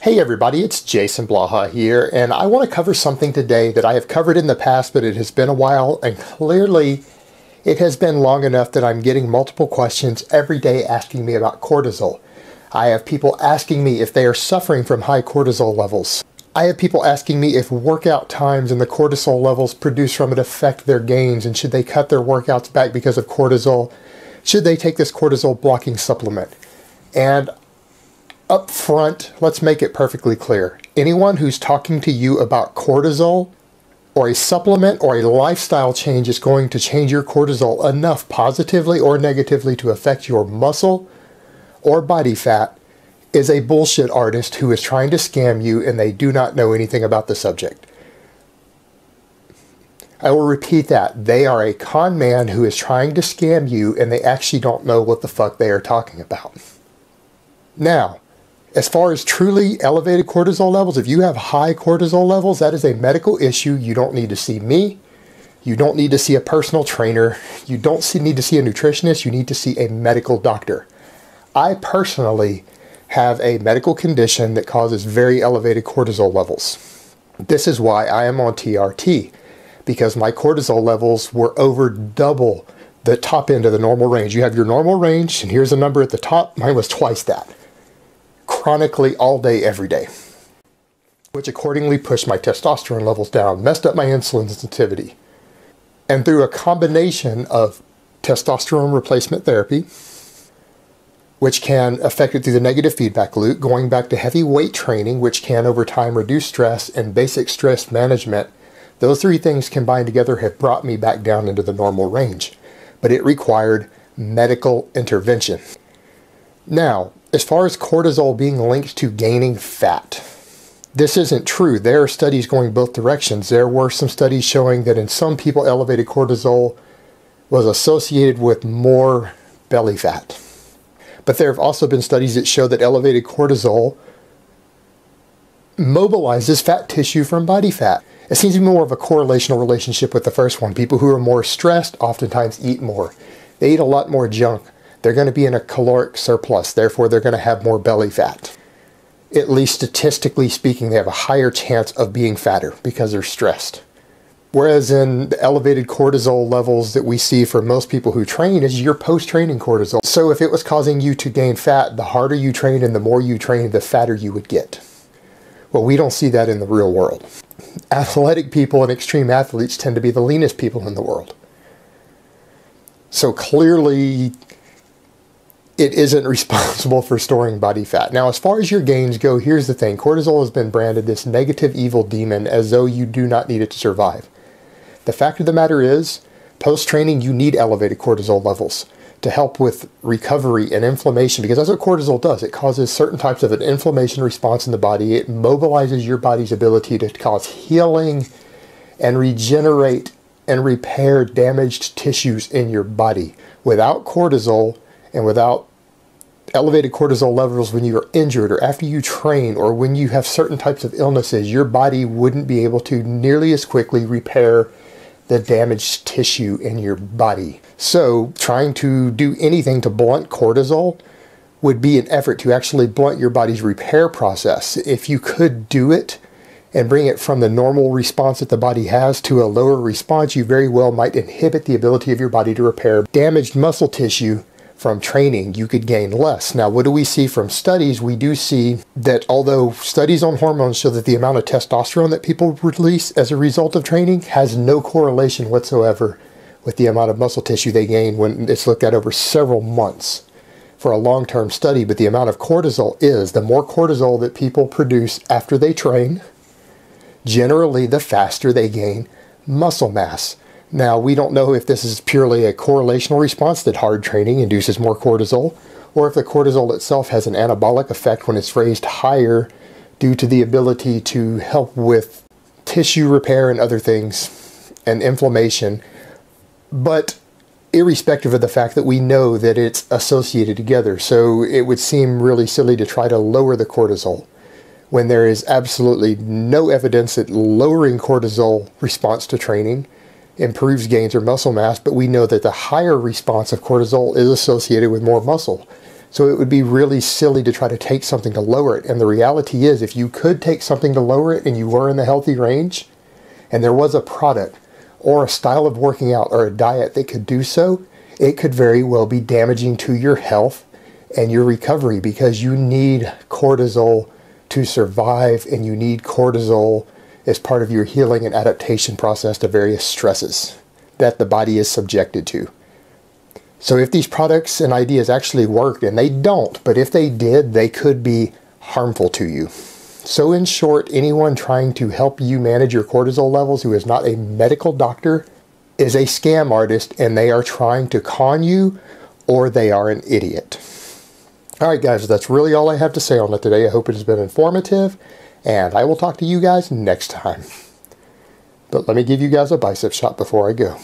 Hey everybody, it's Jason Blaha here, and I want to cover something today that I have covered in the past, but it has been a while, and clearly it has been long enough that I'm getting multiple questions every day asking me about cortisol. I have people asking me if they are suffering from high cortisol levels. I have people asking me if workout times and the cortisol levels produced from it affect their gains, and should they cut their workouts back because of cortisol? Should they take this cortisol blocking supplement? And up front, let's make it perfectly clear. Anyone who's talking to you about cortisol or a supplement or a lifestyle change is going to change your cortisol enough positively or negatively to affect your muscle or body fat is a bullshit artist who is trying to scam you and they do not know anything about the subject. I will repeat that. They are a con man who is trying to scam you and they actually don't know what the fuck they are talking about. Now, as far as truly elevated cortisol levels, if you have high cortisol levels, that is a medical issue. You don't need to see me. You don't need to see a personal trainer. You don't need to see a nutritionist. You need to see a medical doctor. I personally have a medical condition that causes very elevated cortisol levels. This is why I am on TRT, because my cortisol levels were over double the top end of the normal range. You have your normal range, and here's a number at the top. Mine was twice that. Chronically all day, every day, which accordingly pushed my testosterone levels down, messed up my insulin sensitivity. And through a combination of testosterone replacement therapy, which can affect it through the negative feedback loop, going back to heavy weight training, which can over time reduce stress, and basic stress management, those three things combined together have brought me back down into the normal range. But it required medical intervention. Now, as far as cortisol being linked to gaining fat, this isn't true. There are studies going both directions. There were some studies showing that in some people, elevated cortisol was associated with more belly fat. But there have also been studies that show that elevated cortisol mobilizes fat tissue from body fat. It seems to be more of a correlational relationship with the first one. People who are more stressed oftentimes eat more. They eat a lot more junk. They're going to be in a caloric surplus, therefore they're going to have more belly fat. At least statistically speaking, they have a higher chance of being fatter because they're stressed. Whereas in the elevated cortisol levels that we see for most people who train is your post-training cortisol. So if it was causing you to gain fat, the harder you train and the more you train, the fatter you would get. Well, we don't see that in the real world. Athletic people and extreme athletes tend to be the leanest people in the world. So clearly, it isn't responsible for storing body fat. Now, as far as your gains go, here's the thing. Cortisol has been branded this negative evil demon as though you do not need it to survive. The fact of the matter is, post-training, you need elevated cortisol levels to help with recovery and inflammation, because that's what cortisol does. It causes certain types of an inflammation response in the body. It mobilizes your body's ability to cause healing and regenerate and repair damaged tissues in your body. Without cortisol, and without elevated cortisol levels when you are injured or after you train or when you have certain types of illnesses, your body wouldn't be able to nearly as quickly repair the damaged tissue in your body. So trying to do anything to blunt cortisol would be an effort to actually blunt your body's repair process. If you could do it and bring it from the normal response that the body has to a lower response, you very well might inhibit the ability of your body to repair damaged muscle tissue. From training, you could gain less. Now, what do we see from studies? We do see that although studies on hormones show that the amount of testosterone that people release as a result of training has no correlation whatsoever with the amount of muscle tissue they gain when it's looked at over several months for a long-term study. But the amount of cortisol is, the more cortisol that people produce after they train, generally the faster they gain muscle mass. Now, we don't know if this is purely a correlational response that hard training induces more cortisol, or if the cortisol itself has an anabolic effect when it's raised higher due to the ability to help with tissue repair and other things and inflammation. But irrespective of the fact that we know that it's associated together, so it would seem really silly to try to lower the cortisol when there is absolutely no evidence that lowering cortisol response to training improves gains or muscle mass, but we know that the higher response of cortisol is associated with more muscle. So it would be really silly to try to take something to lower it. And the reality is, if you could take something to lower it and you were in the healthy range, and there was a product or a style of working out or a diet that could do so, it could very well be damaging to your health and your recovery, because you need cortisol to survive, and you need cortisol as part of your healing and adaptation process to various stresses that the body is subjected to. So if these products and ideas actually worked, and they don't, but if they did, they could be harmful to you. So in short, anyone trying to help you manage your cortisol levels who is not a medical doctor is a scam artist, and they are trying to con you, or they are an idiot. Alright guys, that's really all I have to say on it today. I hope it has been informative, and I will talk to you guys next time. But let me give you guys a bicep shot before I go.